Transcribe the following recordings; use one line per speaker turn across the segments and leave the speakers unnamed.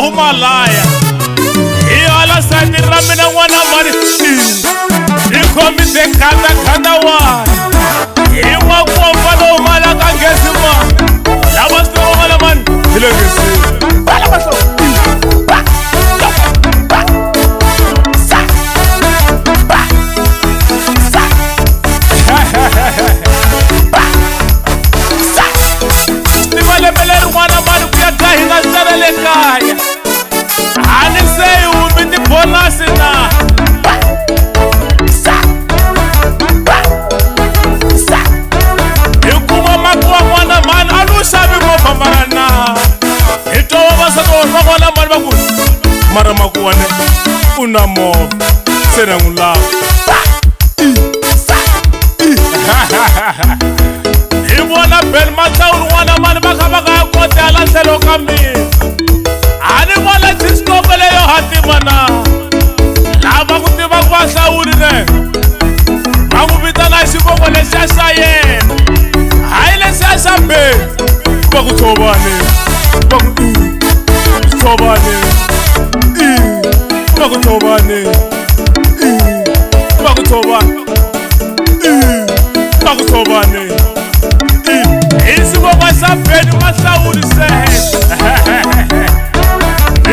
Himalaya Ihala sani ramina wana mani Ikomi se kanda wa Iwa kuwa lo mala kangesi ma Lama sto mala man Hilengesi Bala baso Stimale beler wana mani kuya kahina zarele kaya Ani say ubiti bonus na Ikuma makwa mwana man alushabi mo marana Ito wabasa ko mwana man baku Mara makwa ne una mo sena ngula Ibona bel mataul wana man baka ko tala selo kambi Ani wala Cisco bele yo hati mana Lava kutima kwa sauri ne Mamu bitana isipo kwele sasa ye Haile sasa be Baku tobane Baku tobane Baku tobane Baku tobane Baku tobane Isipo kwa sabeni masauri se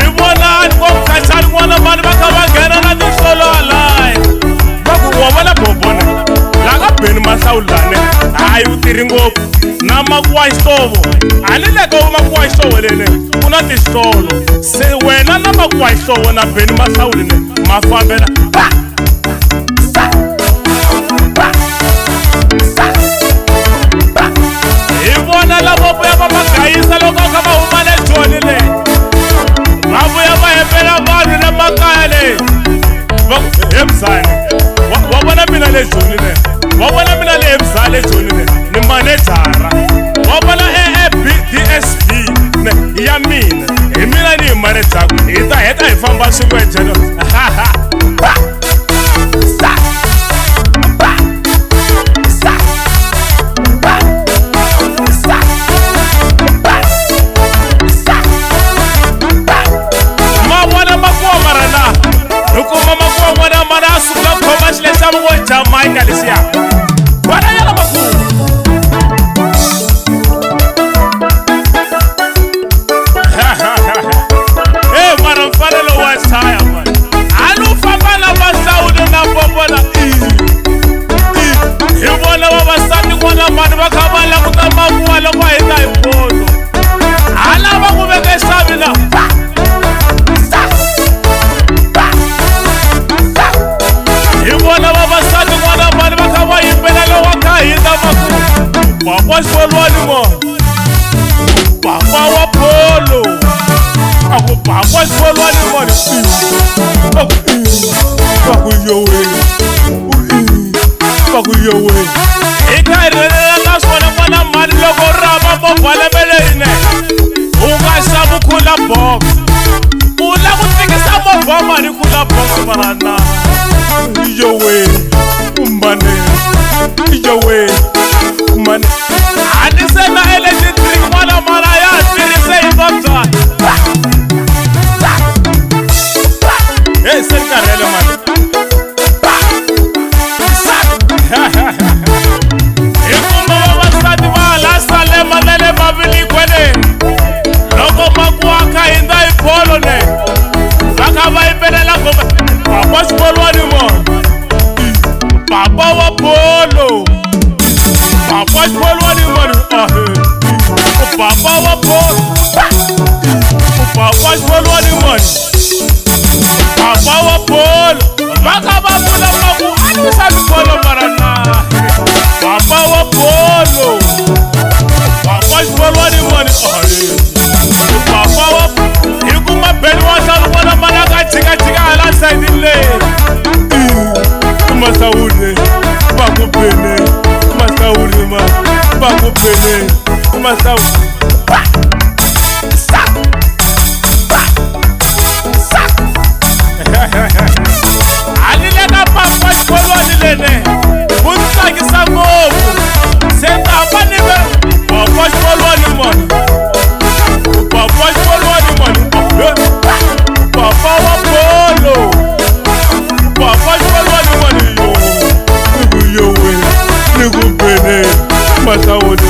Ibona kwa kachari mwana mani baka bagena na disolo alai Baku wabala bobone Laga beni masaulane Ayu tiringo na makuwa istovo Alileka umakuwa istovo lele Una disolo Se wena na makuwa istovo na beni masauline Mafambela Pa! Sa! Pa! Sa! Pa! Ibona la bobo ya baba kaisa Loka kama umane joni le Mabu ya mahepela vanu na makale Emzane Wabona mina le joni le Wabona mina le emzane joni le Ni manejara Wabona DSP Ya mina Mina ni manejara Ita ifamba shukwe jeno Pa Sa Pa Sa Pa Sa Pa Sa Wana makuwa marana Nukuma makuwa wana marasu Kula koma shile samu kwa Jamaica lisia Wana yala makuwa Eh mara mfalelo wa saya man Alufa bala basaude na bobola Ibona wabasati kwa mani Wakabala kutamakuwa Lokwa hita ipono Ala wakubeke sabina Ibona wabasati mwana mani Wakawa impela lo wakahita maku Papa shwalwani mo Papa wapolo Ako papa shwalwani mo Paku yowe Paku yowe Ika irele la swane mwana mani Logo raba mbale mele ine Unga sabu kula box Ula kutikisa mbaba mani kula box marana Yowe Mbane Yowe Mbane Anise na electric mwana mara ya Tirise ibabza Serika rele mani wa Polo, Papa Polo ni mani Papa wa Polo, Papa Polo ni mani Papa wa Polo, Baka babula magu anu sabi Polo marana Papa wa Polo, Papa Polo ni mani Papa wa Yukuma belwa salu wana managa chiga ala saidile Masaure, Bakupene, Masaurima, Bakupene, Masaure. Sak! Sak! Alilega papa chikolo alilene. Bunta kisangofu. Senta apaniwe. Papa chikolo alimoni. Papa chikolo alimoni. Papa wa Polo. Papa chikolo alimoni. Nigupene, Masaure.